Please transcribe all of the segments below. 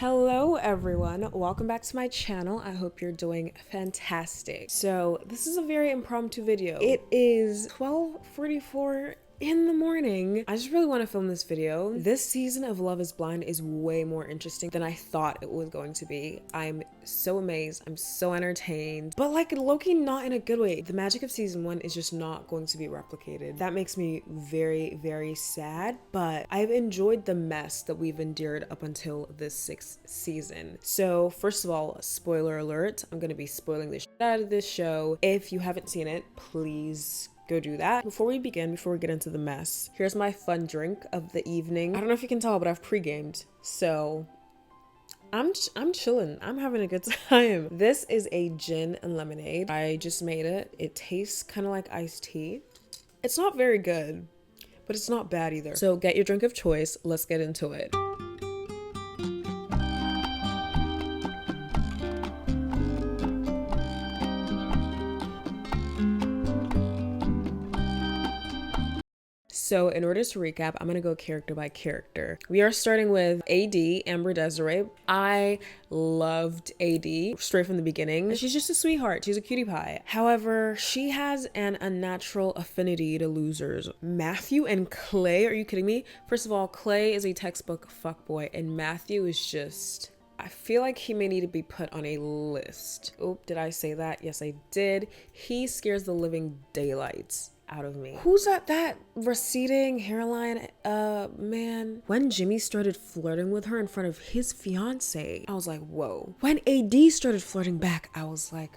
Hello everyone, welcome back to my channel. I hope you're doing fantastic. So this is a very impromptu video. It is 12:44 in the morning. I just really want to film this video. This season of Love is Blind is way more interesting than I thought it was going to be. I'm so amazed, I'm so entertained, but like low-key not in a good way. The magic of season 1 is just not going to be replicated. That makes me very, very sad, but I've enjoyed the mess that we've endured up until this 6th season. So first of all, spoiler alert, I'm gonna be spoiling the shit out of this show. If you haven't seen it, please go do that. Before we get into the mess, here's my fun drink of the evening. I don't know if you can tell, but I've pre-gamed, so I'm chilling. I'm having a good time. This is a gin and lemonade. I just made it. It tastes kind of like iced tea. It's not very good, but it's not bad either. So get your drink of choice. Let's get into it. So in order to recap, I'm gonna go character by character. We are starting with AD, Amber Desiree. I loved AD straight from the beginning. She's just a sweetheart. She's a cutie pie. However, she has an unnatural affinity to losers. Matthew and Clay, are you kidding me? First of all, Clay is a textbook fuckboy and Matthew is just... I feel like he may need to be put on a list. Oh, did I say that? Yes, I did. He scares the living daylights out of me. Who's that receding hairline man? When Jimmy started flirting with her in front of his fiance, I was like, whoa. When AD started flirting back, I was like,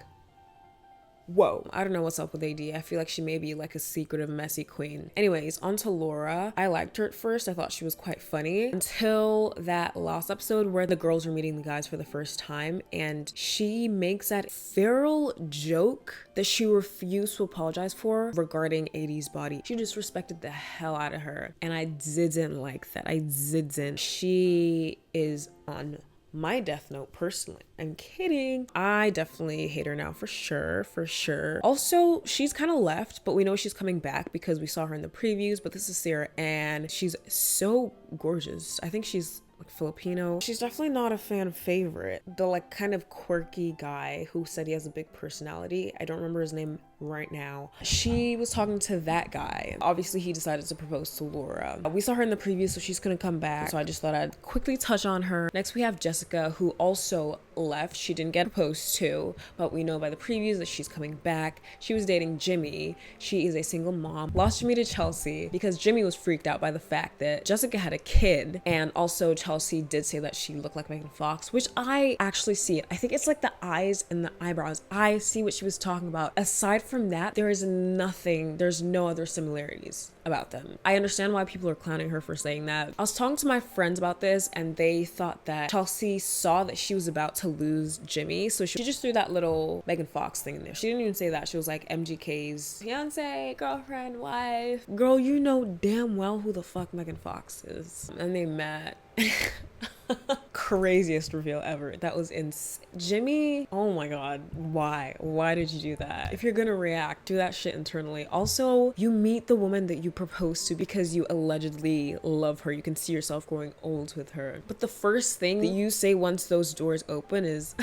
whoa. I don't know what's up with AD. I feel like she may be like a secretive, messy queen. Anyways, on to Laura. I liked her at first. I thought she was quite funny until that last episode where the girls are meeting the guys for the first time and she makes that feral joke that she refused to apologize for regarding AD's body. She disrespected the hell out of her and I didn't like that. I didn't. She is on my death note personally. I'm kidding. I definitely hate her now for sure, for sure. Also, she's kind of left, but we know she's coming back because we saw her in the previews, but this is Sarah and she's so gorgeous. I think she's like Filipino. She's definitely not a fan favorite. The like kind of quirky guy who said he has a big personality. I don't remember his name right now. She was talking to that guy. Obviously he decided to propose to Laura. We saw her in the preview, so she's gonna come back. So I just thought I'd quickly touch on her. Next we have Jessica, who also left. She didn't get proposed to, but we know by the previews that she's coming back. She was dating Jimmy. She is a single mom. Lost Jimmy to Chelsea because Jimmy was freaked out by the fact that Jessica had a kid, and also Chelsea did say that she looked like Megan Fox, which I actually see it. I think it's like the eyes and the eyebrows. I see what she was talking about. Aside from that, there is nothing, there's no other similarities about them. I understand why people are clowning her for saying that. I was talking to my friends about this and they thought that Chelsea saw that she was about to lose Jimmy, so she just threw that little Megan Fox thing in there. She didn't even say that. She was like MGK's fiance, girlfriend, wife. Girl, you know damn well who the fuck Megan Fox is. And they met. Craziest reveal ever. That was insane. Jimmy, oh my god, why did you do that? If you're gonna react, do that shit internally. Also, you meet the woman that you propose to because you allegedly love her. You can see yourself growing old with her, but the first thing that you say once those doors open is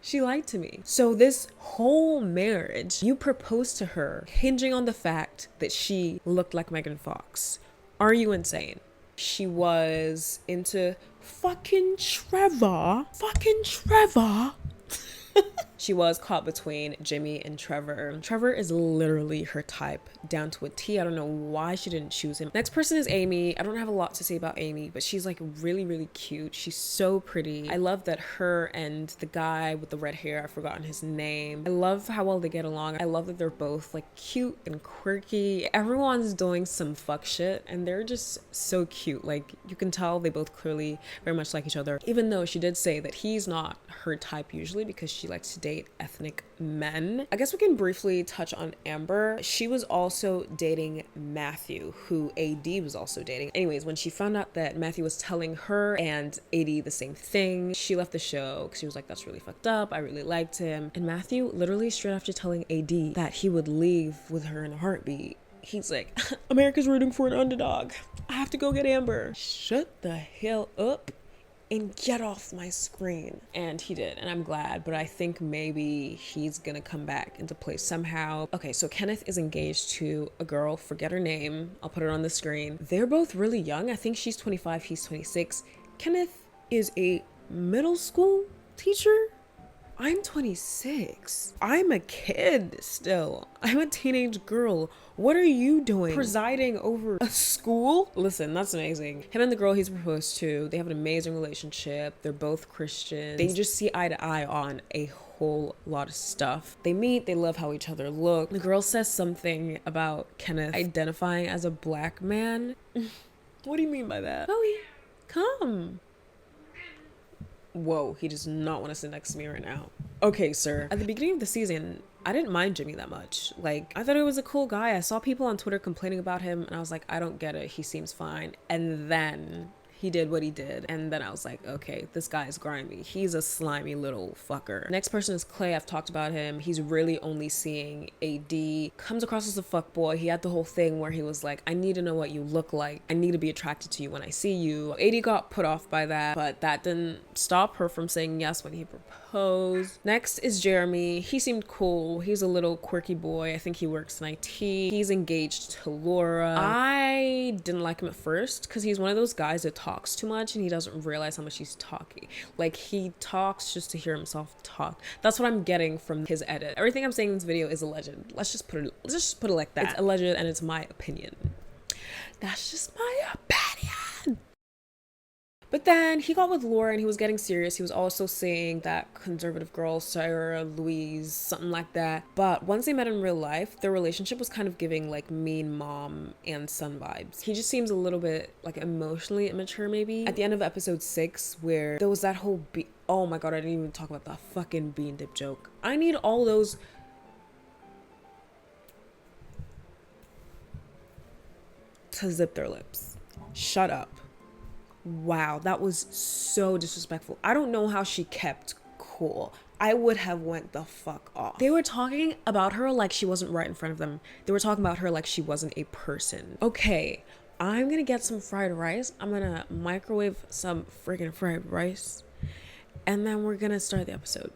she lied to me. So this whole marriage, you proposed to her hinging on the fact that she looked like Megan Fox. Are you insane? She was into fucking Trevor. She was caught between Jimmy and Trevor. Trevor is literally her type down to a T. I don't know why she didn't choose him. Next person is Amy. I don't have a lot to say about Amy, but she's like really, really cute. She's so pretty. I love that her and the guy with the red hair, I've forgotten his name. I love how well they get along. I love that they're both like cute and quirky. Everyone's doing some fuck shit and they're just so cute. Like you can tell they both clearly very much like each other, even though she did say that he's not her type usually because she likes to date ethnic men. I guess we can briefly touch on Amber. She was also dating Matthew, who AD was also dating. Anyways, when she found out that Matthew was telling her and AD the same thing, she left the show because she was like, that's really fucked up. I really liked him. And Matthew, literally straight after telling AD that he would leave with her in a heartbeat, he's like, America's rooting for an underdog. I have to go get Amber. Shut the hell up and get off my screen. And he did, and I'm glad, but I think maybe he's gonna come back into play somehow. Okay, so Kenneth is engaged to a girl, forget her name, I'll put it on the screen. They're both really young. I think she's 25, he's 26. Kenneth is a middle school teacher. I'm 26. I'm a kid still. I'm a teenage girl. What are you doing? Presiding over a school? Listen, that's amazing. Him and the girl he's proposed to, they have an amazing relationship. They're both Christians. They just see eye to eye on a whole lot of stuff. They meet, they love how each other look. The girl says something about Kenneth identifying as a black man. What do you mean by that? Chloe, come. Whoa, he does not want to sit next to me right now. Okay, sir. At the beginning of the season, I didn't mind Jimmy that much. Like, I thought he was a cool guy. I saw people on Twitter complaining about him, and I was like, I don't get it. He seems fine. And then he did what he did. And then I was like, okay, this guy is grimy. He's a slimy little fucker. Next person is Clay. I've talked about him. He's really only seeing AD. Comes across as a fuckboy. He had the whole thing where he was like, I need to know what you look like. I need to be attracted to you when I see you. AD got put off by that, but that didn't stop her from saying yes when he proposed. Next is Jeremy. He seemed cool. He's a little quirky boy. I think he works in IT. He's engaged to Laura. I didn't like him at first because he's one of those guys that talks too much and he doesn't realize how much he's talking. Like, he talks just to hear himself talk. That's what I'm getting from his edit. Everything I'm saying in this video is alleged. Let's just put it like that. It's alleged and it's my opinion. That's just my opinion. But then he got with Laura and he was getting serious. He was also seeing that conservative girl, Sarah Louise, something like that. But once they met in real life, their relationship was kind of giving like mean mom and son vibes. He just seems a little bit like emotionally immature maybe. At the end of episode 6 where there was that whole oh my god, I didn't even talk about the fucking bean dip joke. I need all those to zip their lips. Shut up. Wow, that was so disrespectful. I don't know how she kept cool. I would have went the fuck off. They were talking about her like she wasn't right in front of them. They were talking about her like she wasn't a person. Okay, I'm gonna get some fried rice. I'm gonna microwave some friggin' fried rice. And then we're gonna start the episode.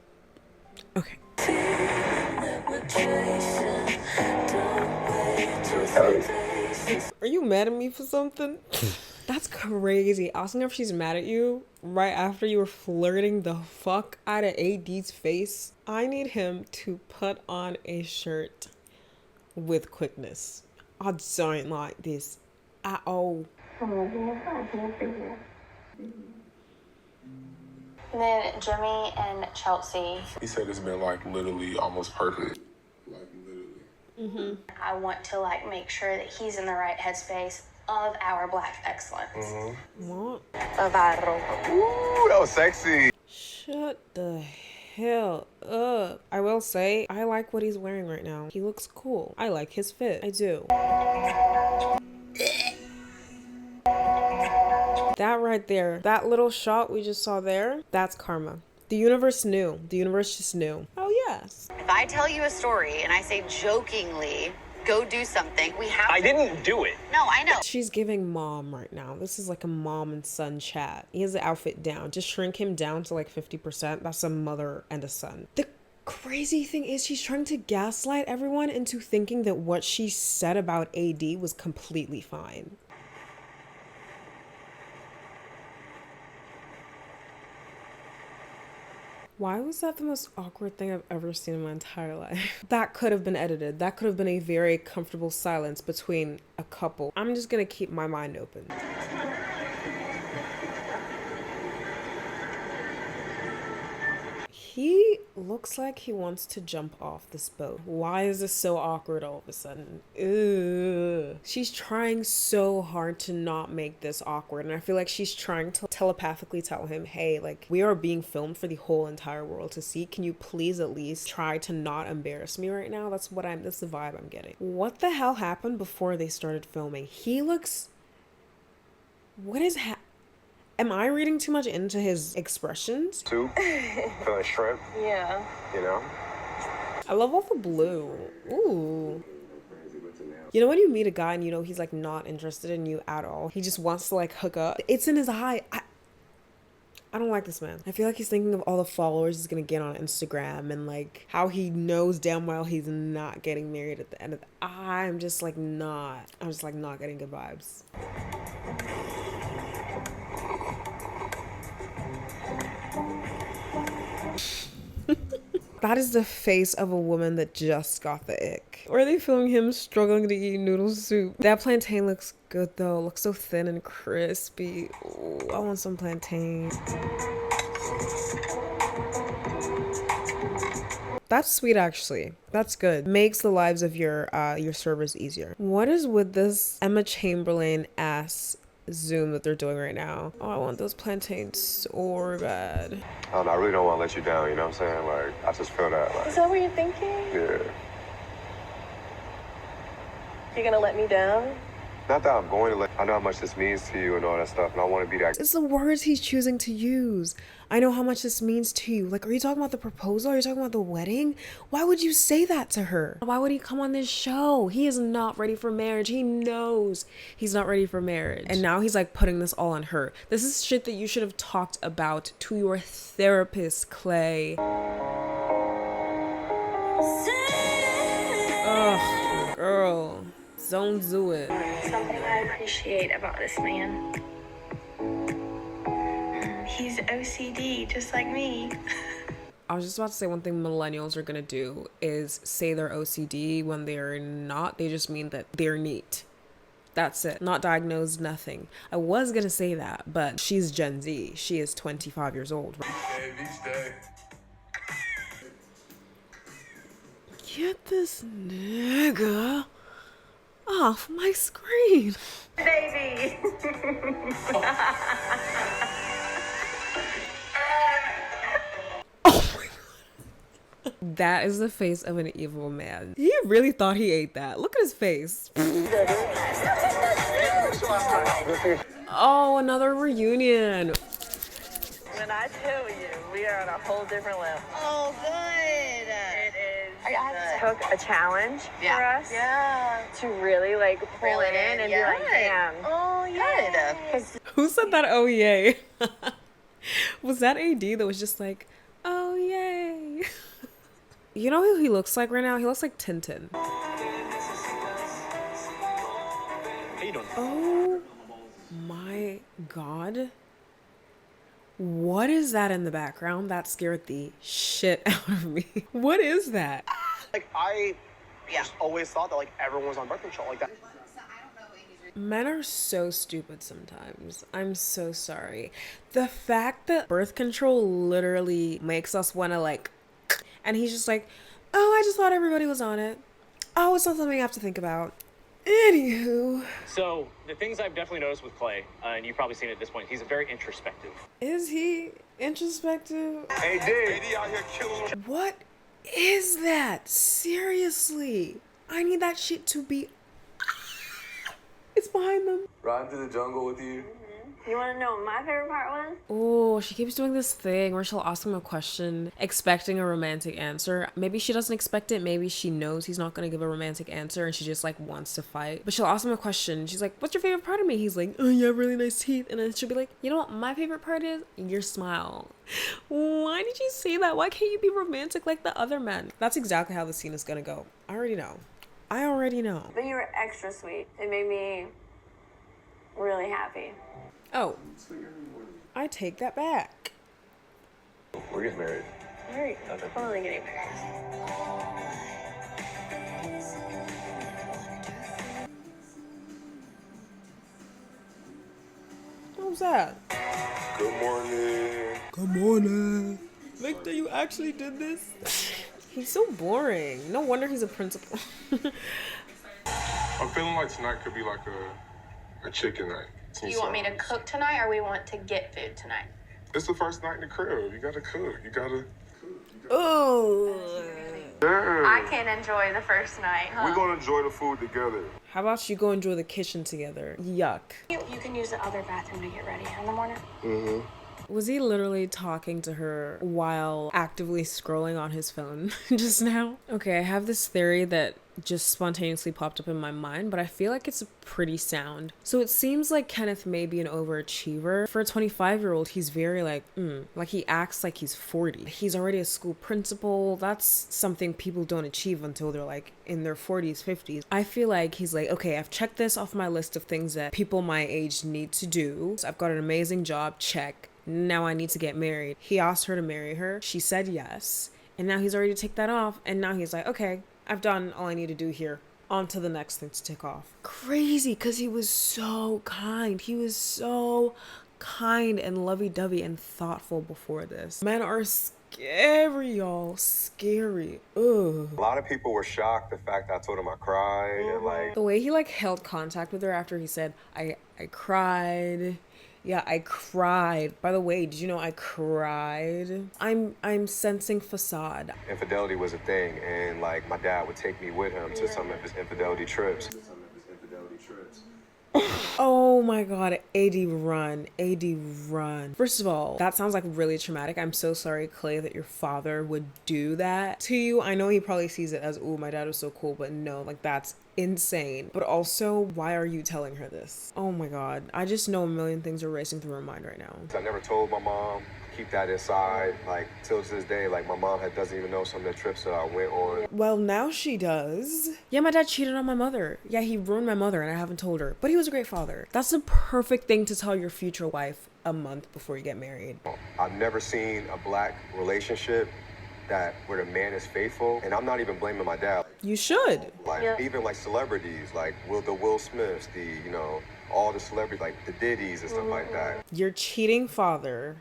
Okay. Are you mad at me for something? That's crazy. Asking if she's mad at you right after you were flirting the fuck out of AD's face. I need him to put on a shirt with quickness. I don't like this at all. And then Jimmy and Chelsea. He said it's been like literally almost perfect. Like literally. I want to like make sure that he's in the right headspace of our black excellence. What? Ooh, that was sexy. Shut the hell up. I will say, I like what he's wearing right now. He looks cool. I like his fit. I do. That right there, that little shot we just saw there, that's karma. The universe knew. The universe just knew. Oh, yes. If I tell you a story and I say jokingly, go do something, we have I didn't do it. No, I know. She's giving mom right now. This is like a mom and son chat. He has the outfit down. Just shrink him down to like 50%. That's a mother and a son. The crazy thing is she's trying to gaslight everyone into thinking that what she said about AD was completely fine. Why was that the most awkward thing I've ever seen in my entire life? That could have been edited. That could have been a very comfortable silence between a couple. I'm just gonna keep my mind open. He looks like he wants to jump off this boat. Why is this so awkward all of a sudden? Ugh. She's trying so hard to not make this awkward. And I feel like she's trying to telepathically tell him, hey, like, we are being filmed for the whole entire world to see. Can you please at least try to not embarrass me right now? That's the vibe I'm getting. What the hell happened before they started filming? He looks... What is Am I reading too much into his expressions? Two, feeling shrimp. Yeah. You know? I love all the blue. Ooh. You know when you meet a guy and you know he's like not interested in you at all? He just wants to like hook up. It's in his eye. I don't like this man. I feel like he's thinking of all the followers he's gonna get on Instagram and like how he knows damn well he's not getting married at the end of the... I'm just like not getting good vibes. That is the face of a woman that just got the ick. Or are they filming him struggling to eat noodle soup? That plantain looks good though. Looks so thin and crispy. Ooh, I want some plantain. That's sweet actually. That's good. Makes the lives of your servers easier. What is with this Emma Chamberlain ass Zoom that they're doing right now? Oh, I want those plantains so bad. I don't know, I really don't want to let you down, you know what I'm saying? Like, I just feel that, like... Is that what you're thinking? Yeah. You're gonna let me down? Not that I'm going to let... I know how much this means to you and all that stuff, and I want to be that... It's the words he's choosing to use. I know how much this means to you. Like, are you talking about the proposal? Are you talking about the wedding? Why would you say that to her? Why would he come on this show? He is not ready for marriage. He knows he's not ready for marriage. And now he's like putting this all on her. This is shit that you should have talked about to your therapist, Clay. Ugh, girl. Don't do it. Something I appreciate about this man. He's OCD, just like me. I was just about to say one thing millennials are gonna do is say they're OCD when they're not. They just mean that they're neat. That's it. Not diagnosed, nothing. I was gonna say that, but she's Gen Z. She is 25 years old. Get this nigga off my screen. Baby. Oh my god. That is the face of an evil man. He really thought he ate that. Look at his face. Oh, another reunion. When I tell you, we are on a whole different level. Oh, good. It is. I Took a challenge for us. Yeah. To really like pull it in and be like, damn. Oh, yeah. Good. Who said that? Oh, yay. Was that AD that was just like, oh, yay? You know who he looks like right now? He looks like Tintin. Oh my god. What is that in the background? That scared the shit out of me. What is that? Like, I just always thought that, like, everyone was on birth control like that. Men are so stupid sometimes. I'm so sorry. The fact that birth control literally makes us want to, like, and he's just like, oh, I just thought everybody was on it. Oh, it's not something I have to think about. Anywho. So, the things I've definitely noticed with Clay, and you've probably seen it at this point, he's very introspective. Is he introspective? AD out here killing... What is that? Seriously. I need that shit to be... It's behind them. Riding through the jungle with you. You want to know what my favorite part was? Oh, she keeps doing this thing where she'll ask him a question, expecting a romantic answer. Maybe she doesn't expect it. Maybe she knows he's not going to give a romantic answer and she just like wants to fight. But she'll ask him a question. She's like, what's your favorite part of me? He's like, oh, you have really nice teeth. And then she'll be like, you know what my favorite part is? Your smile. Why did you say that? Why can't you be romantic like the other men? That's exactly how the scene is going to go. I already know. But you were extra sweet. It made me really happy. Oh, I take that back. We're getting married. We're totally getting married. What was that? Good morning. Good morning. Victor, you actually did this? He's so boring. No wonder he's a principal. I'm feeling like tonight could be like a chicken night. Do you want me to cook tonight or we want to get food tonight? It's the first night in the crib. You gotta cook. You gotta... Oh. I can enjoy the first night, huh? We're gonna enjoy the food together. How about you go enjoy the kitchen together? Yuck. You can use the other bathroom to get ready in the morning. Was he literally talking to her while actively scrolling on his phone just now? Okay, I have this theory that just spontaneously popped up in my mind, but I feel like it's pretty sound. So it seems like Kenneth may be an overachiever. For a 25-year-old, he's very like he acts like he's 40. He's already a school principal. That's something people don't achieve until they're like in their 40s, 50s. I feel like he's like, okay, I've checked this off my list of things that people my age need to do. So I've got an amazing job, check. Now I need to get married. He asked her to marry her. She said yes. And now he's already ticked that off. And now he's like, okay, I've done all I need to do here. On to the next thing to tick off. Crazy, because he was so kind. He was so kind and lovey-dovey and thoughtful before this. Men are scary, y'all. Scary. Ugh. A lot of people were shocked the fact that I told him I cried and like The way he like held contact with her after he said, I cried. Yeah, I cried. By the way, did you know I cried? I'm sensing facade. infidelity was a thing, and like my dad would take me with him to some of his infidelity trips. Oh my god, AD run. AD run. First of all, that sounds like really traumatic. I'm so sorry, Clay, that your father would do that to you. I know he probably sees it as, oh, my dad was so cool, but no, like that's insane. But also, why are you telling her this? Oh my god, I just know a million things are racing through her mind right now. I never told my mom, keep that inside. Like till to this day, like my mom doesn't even know some of the trips that I went on. Well, now she does. Yeah, my dad cheated on my mother. Yeah, he ruined my mother and I haven't told her, but he was a great father. That's the perfect thing to tell your future wife a month before you get married. I've never seen a black relationship where the man is faithful, and I'm not even blaming my dad. You should. Like even like celebrities, like the Will Smiths, all the celebrities, like the Diddy's and stuff like that. Your cheating father,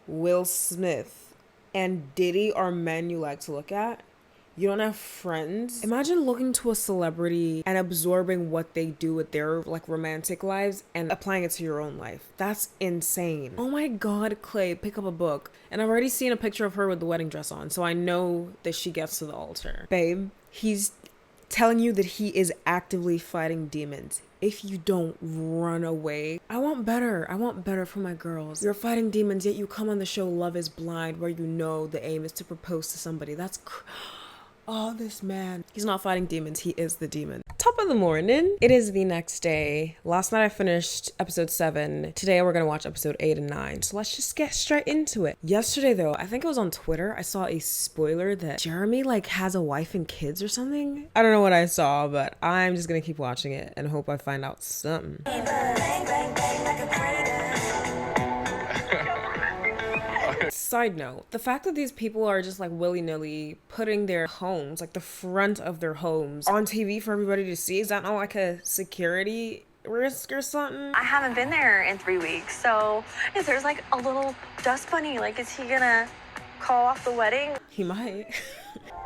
Will Smith, and Diddy are men you like to look at. You don't have friends. Imagine looking to a celebrity and absorbing what they do with their like romantic lives and applying it to your own life. That's insane. Oh my god, Clay, pick up a book. And I've already seen a picture of her with the wedding dress on, so I know that she gets to the altar. Babe, he's telling you that he is actively fighting demons. If you don't run away, I want better. I want better for my girls. You're fighting demons, yet you come on the show Love is Blind, where you know the aim is to propose to somebody. That's oh, this man. He's not fighting demons. He is the demon. Top of the morning. It is the next day. Last night I finished episode 7. Today we're going to watch episode 8 and 9. So let's just get straight into it. Yesterday though, I think it was on Twitter, I saw a spoiler that Jeremy like has a wife and kids or something. I don't know what I saw, but I'm just going to keep watching it and hope I find out something. Side note, the fact that these people are just like willy-nilly putting their homes, like the front of their homes, on TV for everybody to see, is that not like a security risk or something? I haven't been there in 3 weeks, so if there's like a little dust bunny, like is he gonna call off the wedding? He might.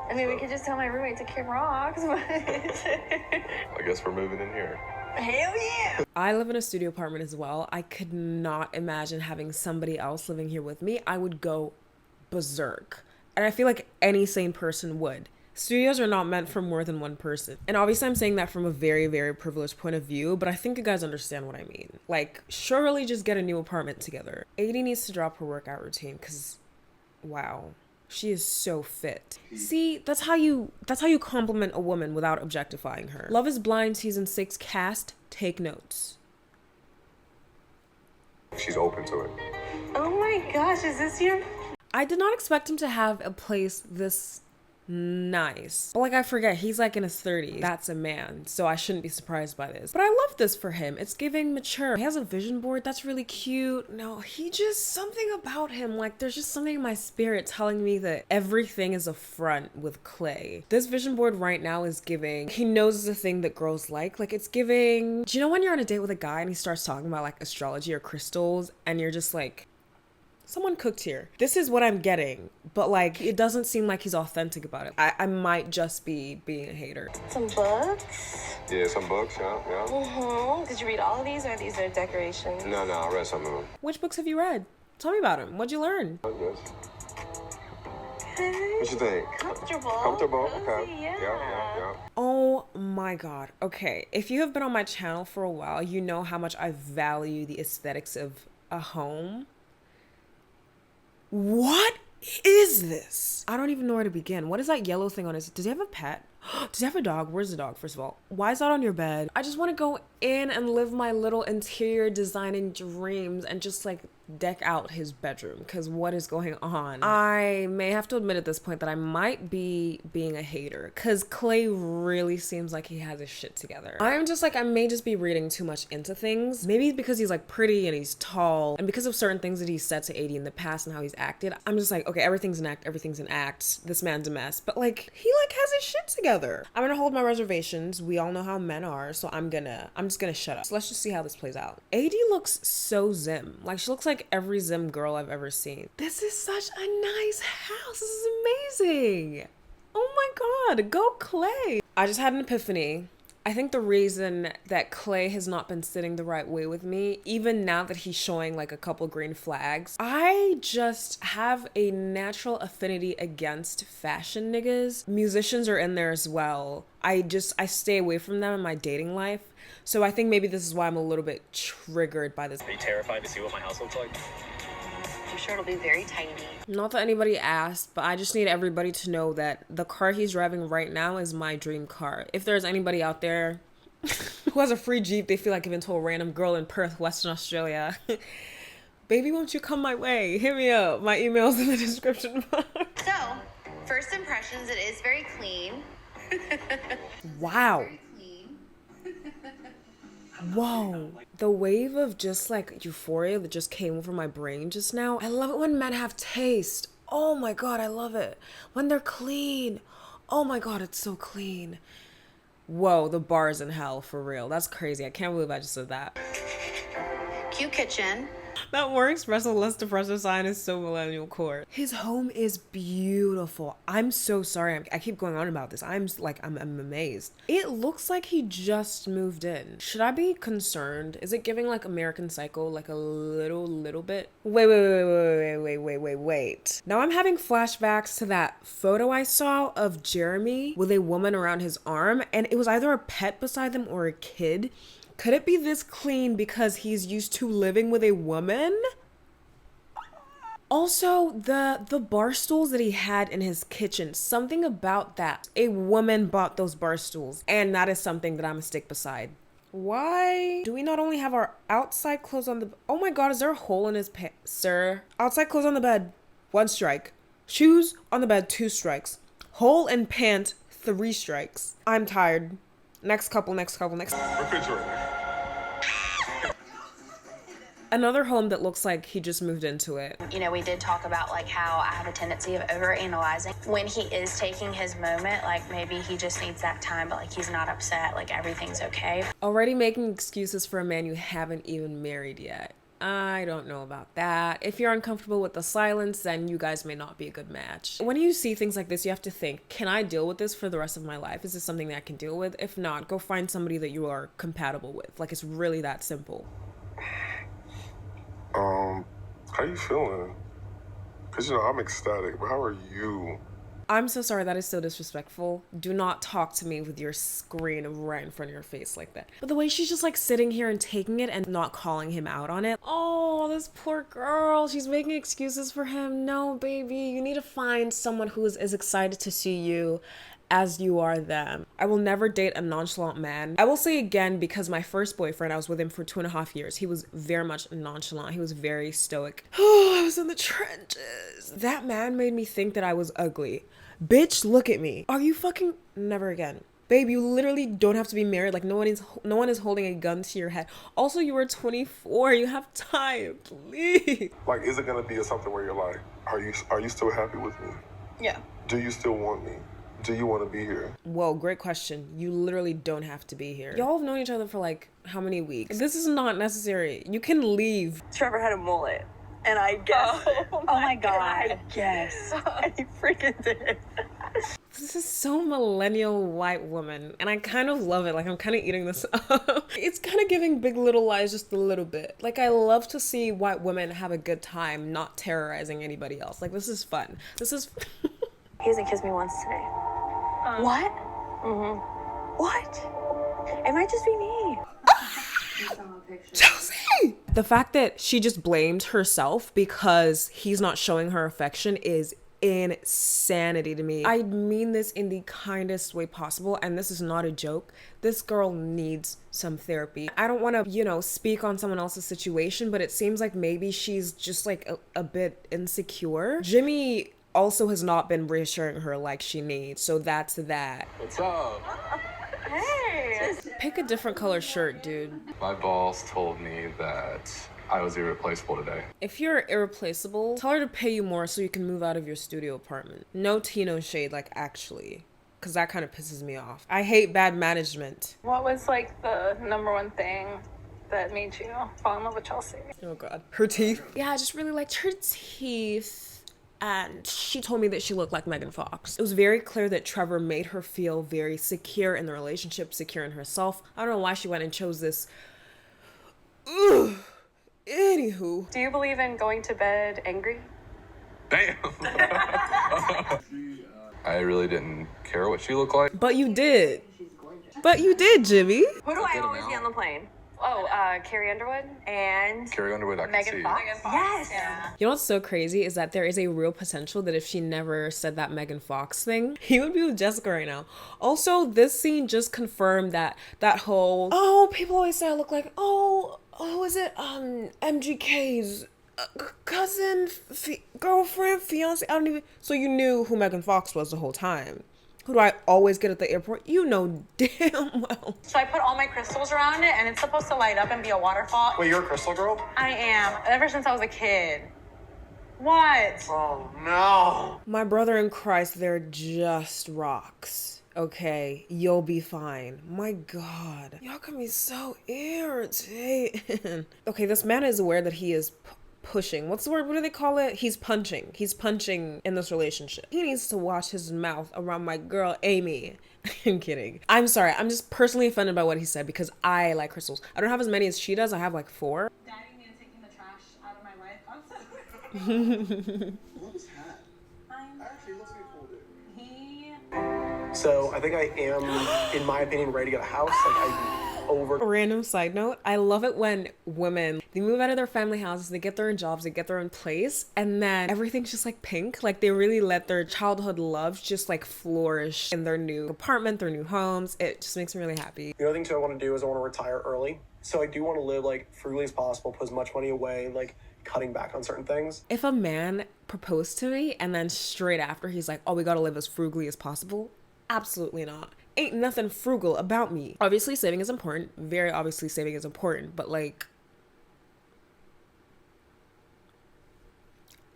I mean, we could just tell my roommate to kick rocks, but I guess we're moving in here. hell yeah! I live in a studio apartment as well. I could not imagine having somebody else living here with me. I would go berserk. And I feel like any sane person would. Studios are not meant for more than one person. And obviously I'm saying that from a very, very privileged point of view, but I think you guys understand what I mean. Like, surely just get a new apartment together. AD needs to drop her workout routine because, wow. She is so fit. See, that's how you compliment a woman without objectifying her. Love is Blind season 6 cast, take notes. She's open to it. Oh my gosh, is this your... I did not expect him to have a place this nice. But like, I forget, he's like in his 30s. That's a man, so I shouldn't be surprised by this. But I love this for him. It's giving mature. He has a vision board. That's really cute. No, he just, something about him, like there's just something in my spirit telling me that everything is a front with Clay. This vision board right now is giving, he knows the thing that girls like it's giving, do you know when you're on a date with a guy and he starts talking about like astrology or crystals and you're just like, someone cooked here. This is what I'm getting, but like it doesn't seem like he's authentic about it. I might just be being a hater. Some books? Yeah, some books, yeah. Mm-hmm. Did you read all of these, or these are decorations? No, I read some of them. Which books have you read? Tell me about them. What'd you learn? I guess. What you think? Comfortable. Comfortable? Cozy, Okay. yeah. Oh my god. Okay, if you have been on my channel for a while, you know how much I value the aesthetics of a home. What is this? I don't even know where to begin. What is that yellow thing on his... Does he have a pet? Does he have a dog? Where's the dog, first of all? Why is that on your bed? I just want to go in and live my little interior designing dreams and just like deck out his bedroom, because what is going on? I may have to admit at this point that I might be being a hater, because Clay really seems like he has his shit together. I'm just like, I may just be reading too much into things. Maybe because he's like pretty and he's tall, and because of certain things that he's said to AD in the past and how he's acted, I'm just like, okay, everything's an act, everything's an act. This man's a mess. But like, he like has his shit together. I'm gonna hold my reservations. We all know how men are, so I'm just gonna shut up. So let's just see how this plays out. AD looks so Zim. Like, she looks like every Zim girl I've ever seen. This is such a nice house. This is amazing. Oh my God, go Clay. I just had an epiphany. I think the reason that Clay has not been sitting the right way with me, even now that he's showing like a couple green flags, I just have a natural affinity against fashion niggas. Musicians are in there as well. I stay away from them in my dating life. So I think maybe this is why I'm a little bit triggered by this. Are you terrified to see what my house looks like? I'm sure it'll be very tiny. Not that anybody asked, but I just need everybody to know that the car he's driving right now is my dream car. If there's anybody out there who has a free Jeep they feel like giving to a random girl in Perth, Western Australia, baby, won't you come my way? Hit me up. My email's in the description box. So, first impressions, it is very clean. Wow. Whoa, the wave of just like euphoria that just came over my brain just now. I love it when men have taste. Oh my God, I love it. When they're clean. Oh my God, it's so clean. Whoa, the bar's in hell, for real. That's crazy. I can't believe I just said that. Cute kitchen. That more espresso, less depressor sign is so millennial core. His home is beautiful. I'm so sorry. I keep going on about this. I'm amazed. It looks like he just moved in. Should I be concerned? Is it giving like American Psycho like a little bit? Wait. Now I'm having flashbacks to that photo I saw of Jeremy with a woman around his arm, and it was either a pet beside them or a kid. Could it be this clean because he's used to living with a woman? Also, the bar stools that he had in his kitchen, something about that. A woman bought those bar stools, and that is something that I'm gonna stick beside. Why do we not only have our outside clothes on the... Oh my God, is there a hole in his pants? Sir, outside clothes on the bed, 1 strike. Shoes on the bed, 2 strikes. Hole in pant, 3 strikes. I'm tired. Next couple. Refrigerator. Another home that looks like he just moved into it. You know, we did talk about like how I have a tendency of overanalyzing. When he is taking his moment, like maybe he just needs that time, but like he's not upset, like everything's okay. Already making excuses for a man you haven't even married yet. I don't know about that. If you're uncomfortable with the silence, then you guys may not be a good match. When you see things like this, you have to think, can I deal with this for the rest of my life? Is this something that I can deal with? If not, go find somebody that you are compatible with. Like, it's really that simple. How you feeling? Cause you know, I'm ecstatic, but how are you? I'm so sorry, that is so disrespectful. Do not talk to me with your screen right in front of your face like that. But the way she's just like sitting here and taking it and not calling him out on it. Oh, this poor girl. She's making excuses for him. No, baby, you need to find someone who is as excited to see you as you are them. I will never date a nonchalant man. I will say again, because my first boyfriend, I was with him for 2.5 years. He was very much nonchalant. He was very stoic. Oh, I was in the trenches. That man made me think that I was ugly. Bitch, look at me. Are you fucking... Never again. Babe, you literally don't have to be married. Like, no one is holding a gun to your head. Also, you were 24. You have time. Please. Like, is it gonna be something where you're like, are you still happy with me? Yeah. Do you still want me? Do you want to be here? Whoa, great question. You literally don't have to be here. Y'all have known each other for like how many weeks? This is not necessary. You can leave. Trevor had a mullet, and I guess. Oh my God. I guess. I freaking did. This is so millennial white woman, and I kind of love it. Like, I'm kind of eating this up. It's kind of giving Big Little Lies just a little bit. Like, I love to see white women have a good time, not terrorizing anybody else. Like, this is fun. This is... He hasn't kissed me once today. What? What? It might just be me. Chelsea! The fact that she just blamed herself because he's not showing her affection is insanity to me. I mean this in the kindest way possible, and this is not a joke. This girl needs some therapy. I don't want to, you know, speak on someone else's situation, but it seems like maybe she's just like a bit insecure. Jimmy also has not been reassuring her like she needs, so that's that. What's up? Hey. Pick a different color shirt, dude. My boss told me that I was irreplaceable today. If you're irreplaceable, tell her to pay you more so you can move out of your studio apartment. No tea, no shade, like actually. Because that kind of pisses me off. I hate bad management. What was like the number one thing that made you fall in love with Chelsea? Oh God. Her teeth? Yeah, I just really liked her teeth. And she told me that she looked like Megan Fox. It was very clear that Trevor made her feel very secure in the relationship, secure in herself. I don't know why she went and chose this. Ugh. Anywho. Do you believe in going to bed angry? Damn. I really didn't care what she looked like. But you did. But you did, Jimmy. Who do I always see on the plane? Oh, Carrie Underwood and Carrie Underwood, I can Megan see. Fox. Yes. Yeah. You know what's so crazy is that there is a real potential that if she never said that Megan Fox thing, he would be with Jessica right now. Also, this scene just confirmed that whole, oh, people always say I look like, oh, who is it? MGK's cousin, girlfriend, fiance. I don't even. So you knew who Megan Fox was the whole time. Who do I always get at the airport? You know damn well. So I put all my crystals around it, and it's supposed to light up and be a waterfall. Wait, you're a crystal girl? I am, ever since I was a kid. What? Oh, no. My brother in Christ, they're just rocks. Okay, you'll be fine. My God, y'all can be so irritating. Okay, this man is aware that he is pushing. What's the word? What do they call it? He's punching. He's punching in this relationship. He needs to watch his mouth around my girl, Amy. I'm kidding. I'm sorry. I'm just personally offended by what he said because I like crystals. I don't have as many as she does. I have like 4. Daddy me and taking the trash out of my life. I'm so Love his hat. Actually, it looks like a cool dude. He... So I think I am, in my opinion, ready to get a house. Like, I'm over. Random side note, I love it when women, they move out of their family houses, they get their own jobs, they get their own place, and then everything's just like pink. Like they really let their childhood loves just like flourish in their new apartment, their new homes. It just makes me really happy. The other thing too I want to do is I want to retire early. So I do want to live like frugally as possible, put as much money away, and like cutting back on certain things. If a man proposed to me and then straight after he's like, oh, we gotta live as frugally as possible, absolutely not. Ain't nothing frugal about me. Obviously saving is important. Very obviously saving is important, but like,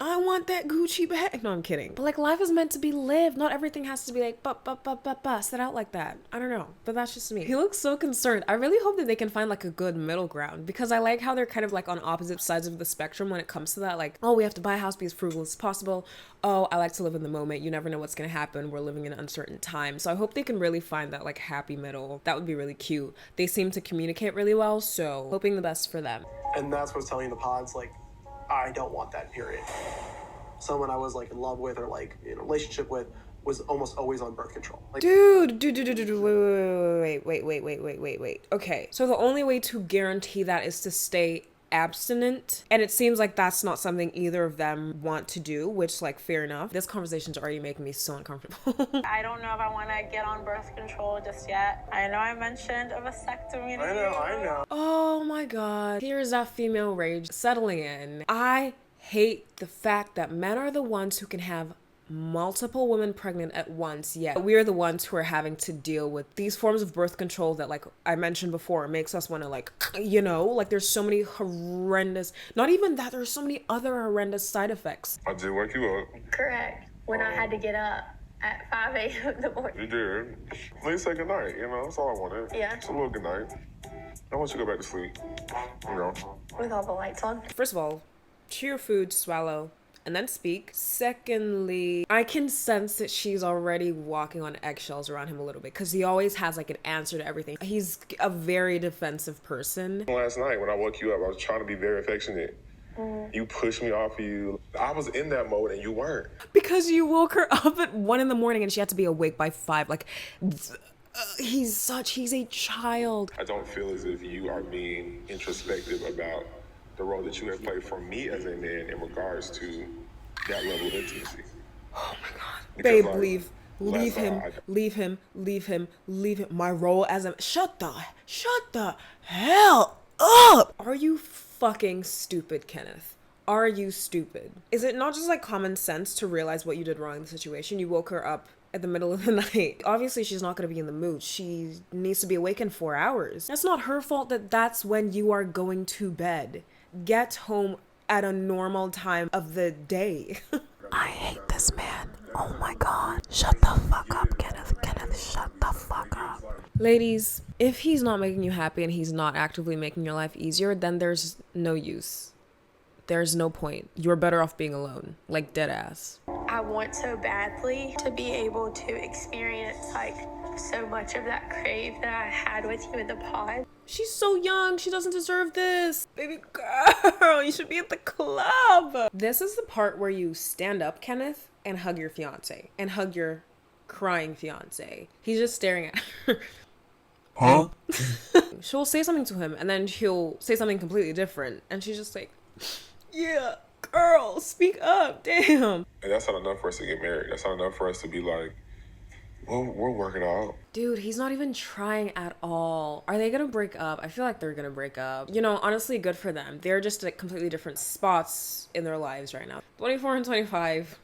I want that Gucci bag. No, I'm kidding. But like, life is meant to be lived. Not everything has to be like, set out like that. I don't know, but that's just me. He looks so concerned. I really hope that they can find like a good middle ground because I like how they're kind of like on opposite sides of the spectrum when it comes to that. Like, oh, we have to buy a house, be as frugal as possible. Oh, I like to live in the moment. You never know what's gonna happen. We're living in uncertain times. So I hope they can really find that like happy middle. That would be really cute. They seem to communicate really well, so hoping the best for them. And that's what I was telling you in the pods, like, I don't want that, period. Someone I was like in love with or like in a relationship with was almost always on birth control. Like, Dude, wait. Okay, so the only way to guarantee that is to stay abstinent, and it seems like that's not something either of them want to do, which like fair enough. This conversation's already making me so uncomfortable. I don't know if I want to get on birth control just yet. I know I mentioned a vasectomy. I know. Oh my God, here's that female rage settling in. I hate the fact that men are the ones who can have multiple women pregnant at once, yet we are the ones who are having to deal with these forms of birth control that, like I mentioned before, makes us want to like, you know, like there's so many horrendous, not even that, there's so many other horrendous side effects. I did wake you up. Correct. When I had to get up at 5 a.m. in the morning. You did. Please say goodnight, you know, that's all I wanted. Yeah. Just a little goodnight. I want you to go back to sleep. You know. With all the lights on. First of all, chew your food, swallow, and then speak. Secondly, I can sense that she's already walking on eggshells around him a little bit because he always has like an answer to everything. He's a very defensive person. Last night when I woke you up, I was trying to be very affectionate. You pushed me off of you. I was in that mode and you weren't. Because you woke her up at 1 a.m. and she had to be awake by 5. Like, he's a child. I don't feel as if you are being introspective about the role that you have played for me as a man in regards to that level of intimacy. Babe, like, leave. Leave him, leave him, leave him, leave him. My role as a shut the hell up. Are you fucking stupid, Kenneth? Are you stupid? Is it not just like common sense to realize what you did wrong in the situation? You woke her up at the middle of the night. Obviously, she's not gonna be in the mood. She needs to be awake in 4 hours. That's not her fault that that's when you are going to bed. Get home at a normal time of the day. I hate this man. Oh my god. Shut the fuck up, Kenneth. Kenneth, shut the fuck up. Ladies, if he's not making you happy and he's not actively making your life easier, then there's no use. There's no point. You're better off being alone. Like, dead ass. I want so badly to be able to experience like so much of that crave that I had with you in the pod. She's so young. She doesn't deserve this. Baby girl, you should be at the club. This is the part where you stand up, Kenneth, and hug your fiance. And hug your crying fiance. He's just staring at her. Huh? She'll say something to him, and then he'll say something completely different. And she's just like, yeah, girl, speak up, damn. And that's not enough for us to get married. That's not enough for us to be like, well, we'll work it out. Dude, he's not even trying at all. Are they gonna break up? I feel like they're gonna break up. You know, honestly, good for them. They're just at completely different spots in their lives right now. 24 and 25.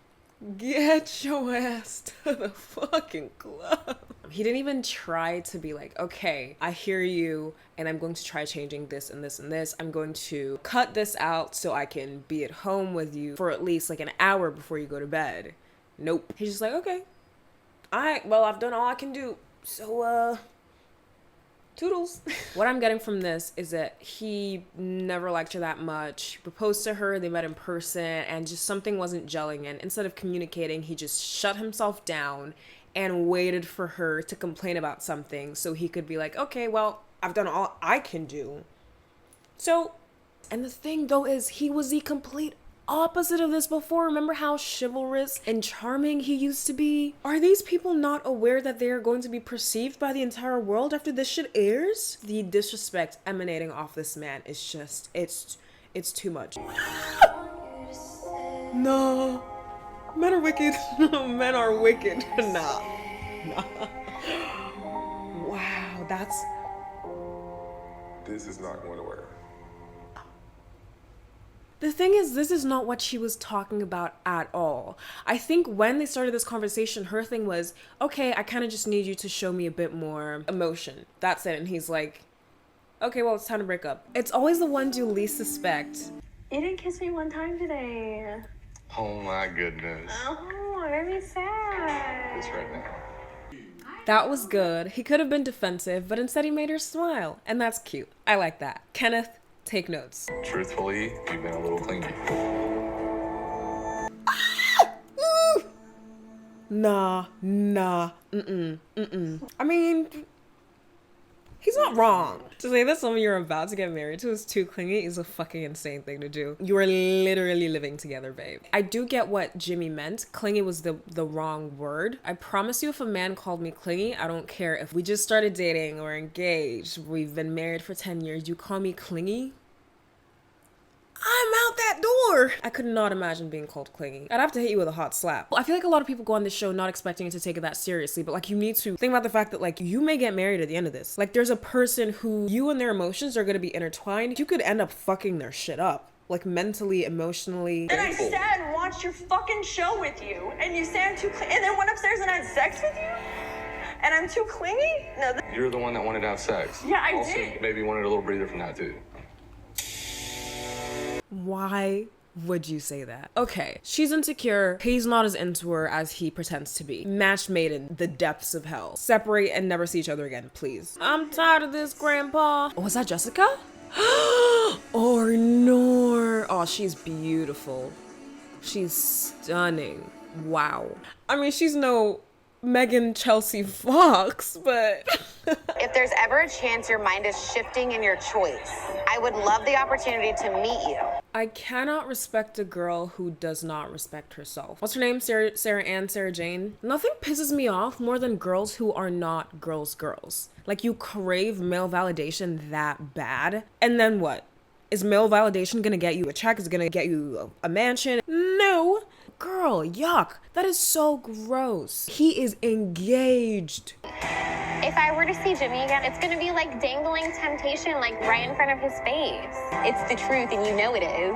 Get your ass to the fucking club. He didn't even try to be like, okay, I hear you, and I'm going to try changing this and this and this. I'm going to cut this out so I can be at home with you for at least like an hour before you go to bed. Nope. He's just like, okay. Well, I've done all I can do. So, toodles. What I'm getting from this is that he never liked her that much. He proposed to her, they met in person, and just something wasn't gelling. And instead of communicating, he just shut himself down and waited for her to complain about something so he could be like, okay, well, I've done all I can do. So, and the thing though is he was the complete opposite of this before. Remember how chivalrous and charming he used to be? Are these people not aware that they are going to be perceived by the entire world after this shit airs? The disrespect emanating off this man is just, it's too much. No. Men are wicked. Men are wicked. Nah. Wow, that's... This is not going to work. The thing is, this is not what she was talking about at all. I think when they started this conversation, her thing was, okay, I kind of just need you to show me a bit more emotion. That's it. And he's like, okay, well, it's time to break up. It's always the ones you least suspect. You didn't kiss me one time today. Oh my goodness. Oh, it made me sad. This right now. That was good. He could have been defensive, but instead he made her smile. And that's cute. I like that. Kenneth, take notes. Truthfully, you've been a little clingy. Nah. I mean, he's not wrong. To say that someone you're about to get married to is too clingy is a fucking insane thing to do. You are literally living together, babe. I do get what Jimmy meant. Clingy was the wrong word. I promise you, if a man called me clingy, I don't care if we just started dating or engaged, we've been married for 10 years, you call me clingy, I'm out that door. I could not imagine being called clingy. I'd have to hit you with a hot slap. I feel like a lot of people go on this show not expecting it to take it that seriously, but like you need to think about the fact that like you may get married at the end of this. Like there's a person who you and their emotions are going to be intertwined. You could end up fucking their shit up. Like mentally, emotionally. And I sat and watched your fucking show with you, and you say I'm too and then went upstairs and had sex with you? And I'm too clingy? No. You're the one that wanted to have sex. Yeah, I also, did. Maybe wanted a little breather from that too. Why would you say that? Okay, she's insecure. He's not as into her as he pretends to be. Match made in the depths of hell. Separate and never see each other again, please. I'm tired of this, Grandpa. Oh, was that Jessica? Or Nor. Oh, she's beautiful. She's stunning. Wow. I mean, she's no Megan Chelsea Fox, but... If there's ever a chance your mind is shifting in your choice, I would love the opportunity to meet you. I cannot respect a girl who does not respect herself. What's her name? Sarah Jane? Nothing pisses me off more than girls who are not girls. Like you crave male validation that bad. And then what? Is male validation gonna get you a check? Is it gonna get you a mansion? No. Girl, Ew, yuck. That is so gross. He is engaged. If I were to see Jimmy again, it's gonna be like dangling temptation, like right in front of his face. It's the truth, and you know it is.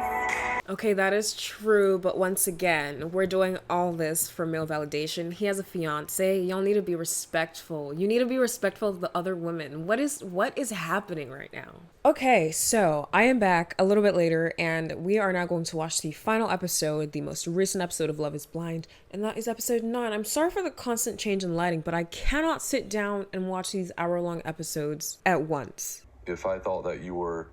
Okay, that is true, but once again, we're doing all this for male validation. He has a fiance. Y'all need to be respectful. You need to be respectful of the other women. What is happening right now? Okay, so I am back a little bit later, and we are now going to watch the final episode, the most recent episode of Love is Blind, and that is episode 9. I'm sorry for the constant change in lighting, but I cannot sit down and watch these hour-long episodes at once. If I thought that you were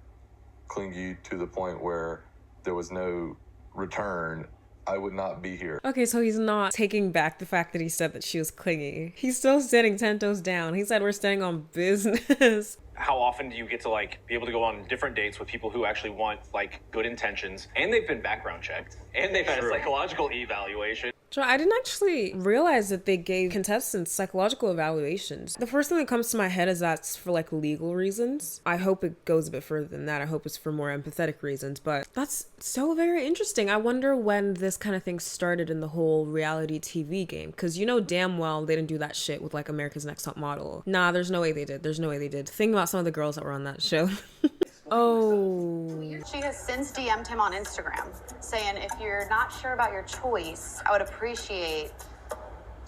clingy to the point where there was no return, I would not be here. Okay, so he's not taking back the fact that he said that she was clingy. He's still standing 10 toes down. He said we're standing on business. How often do you get to like be able to go on different dates with people who actually want like good intentions, and they've been background checked, and they've had a psychological evaluation? So I didn't actually realize that they gave contestants psychological evaluations. The first thing that comes to my head is that's for like legal reasons. I hope it goes a bit further than that. I hope it's for more empathetic reasons, but that's so very interesting. I wonder when this kind of thing started in the whole reality TV game, because you know damn well they didn't do that shit with like America's Next Top Model. Nah, there's no way they did. There's no way they did. Think about some of the girls that were on that show. Oh. She has since DM'd him on Instagram saying, if you're not sure about your choice, I would appreciate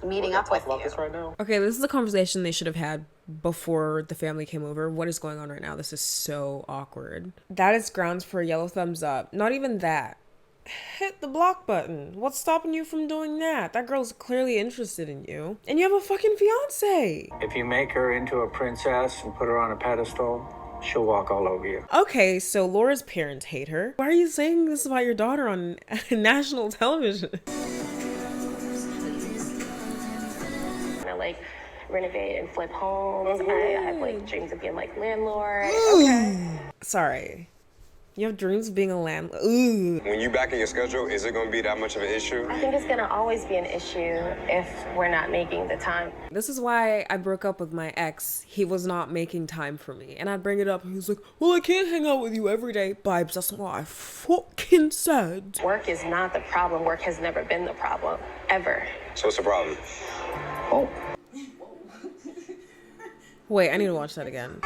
meeting up with you. This right now? Okay, this is a conversation they should have had before the family came over. What is going on right now? This is so awkward. That is grounds for a yellow thumbs up. Not even that. Hit the block button. What's stopping you from doing that? That girl's clearly interested in you. And you have a fucking fiance. If you make her into a princess and put her on a pedestal, she'll walk all over you. Okay, so Laura's parents hate her. Why are you saying this about your daughter on national television? I like renovate and flip homes. I have like dreams of being like landlord. Okay. Sorry. You have dreams of being a landlord. Ooh. When you back in your schedule, is it going to be that much of an issue? I think it's gonna always be an issue if we're not making the time. This is why I broke up with my ex. He was not making time for me. And I'd bring it up and he was like, well, I can't hang out with you every day. Bibes, that's what I fucking said. Work is not the problem. Work has never been the problem, ever. So what's the problem? Oh. Wait, I need to watch that again.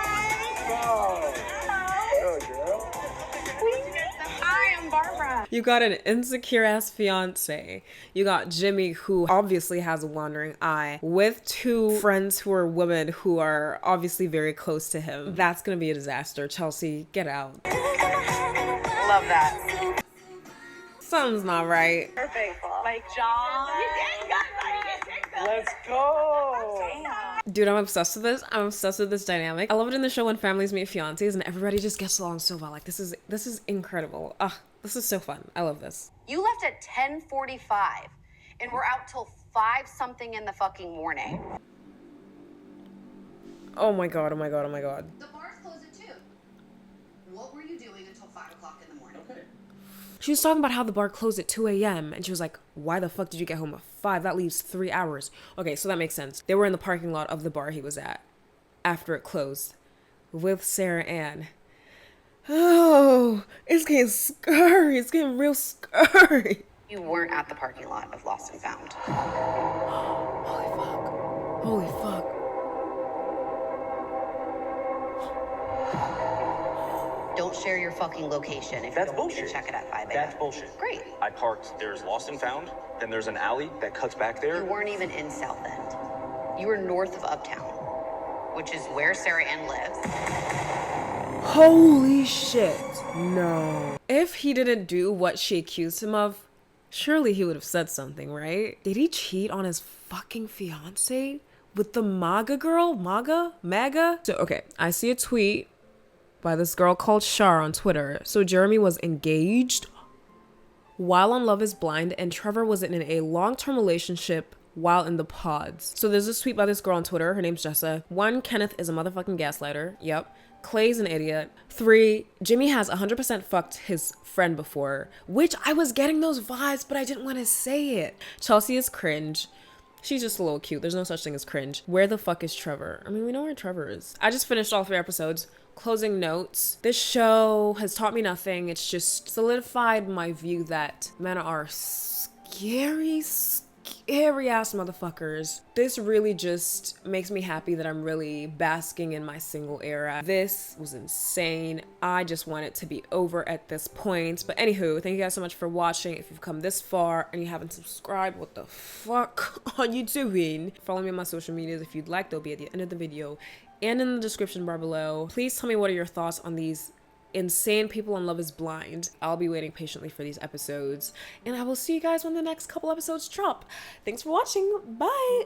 Hi, I'm Barbara. You got an insecure ass fiance. You got Jimmy, who obviously has a wandering eye, with 2 friends who are women who are obviously very close to him. That's gonna be a disaster. Chelsea, get out. Love that. Something's not right. Perfect. Like John. Let's go. Dude, I'm obsessed with this. I'm obsessed with this dynamic. I love it in the show when families meet fiancés and everybody just gets along so well. Like, this is incredible. This is so fun. I love this. You left at 10:45 and we're out till 5 something in the fucking morning. Oh my god, oh my god, oh my god. The bars close at 2. What were you doing until 5 o'clock in the morning? Okay. She was talking about how the bar closed at 2 a.m. and she was like, why the fuck did you get home at 5? That leaves 3 hours. Okay, so that makes sense. They were in the parking lot of the bar he was at after it closed with Sarah Ann. Oh, it's getting scary. It's getting real scary. You weren't at the parking lot of Lost and Found. Holy fuck. Holy fuck. Don't share your fucking location if That's you don't want me to bullshit. check it at 5 a.m. That's bullshit. Great. I parked, there's Lost and Found, then there's an alley that cuts back there. You weren't even in South End. You were north of Uptown, which is where Sarah Ann lives. Holy shit. No. If he didn't do what she accused him of, surely he would have said something, right? Did he cheat on his fucking fiance with the MAGA girl? MAGA? So, okay, I see a tweet by this girl called Shar on Twitter. So Jeremy was engaged while on Love is Blind, and Trevor was in a long-term relationship while in the pods. So there's this tweet by this girl on Twitter. Her name's Jessa. 1, Kenneth is a motherfucking gaslighter. Yep. Clay's an idiot. 3, Jimmy has 100% fucked his friend before, which I was getting those vibes, but I didn't want to say it. Chelsea is cringe. She's just a little cute. There's no such thing as cringe. Where the fuck is Trevor? I mean, we know where Trevor is. I just finished all 3 episodes. Closing notes. This show has taught me nothing. It's just solidified my view that men are scary ass motherfuckers. This really just makes me happy that I'm really basking in my single era. This was insane. I just want it to be over at this point. But anywho, thank you guys so much for watching. If you've come this far and you haven't subscribed, what the fuck are you doing? Follow me on my social medias if you'd like. They'll be at the end of the video and in the description bar below. Please tell me what are your thoughts on these insane people on Love is Blind. I'll be waiting patiently for these episodes, and I will see you guys when the next couple episodes drop. Thanks for watching. Bye.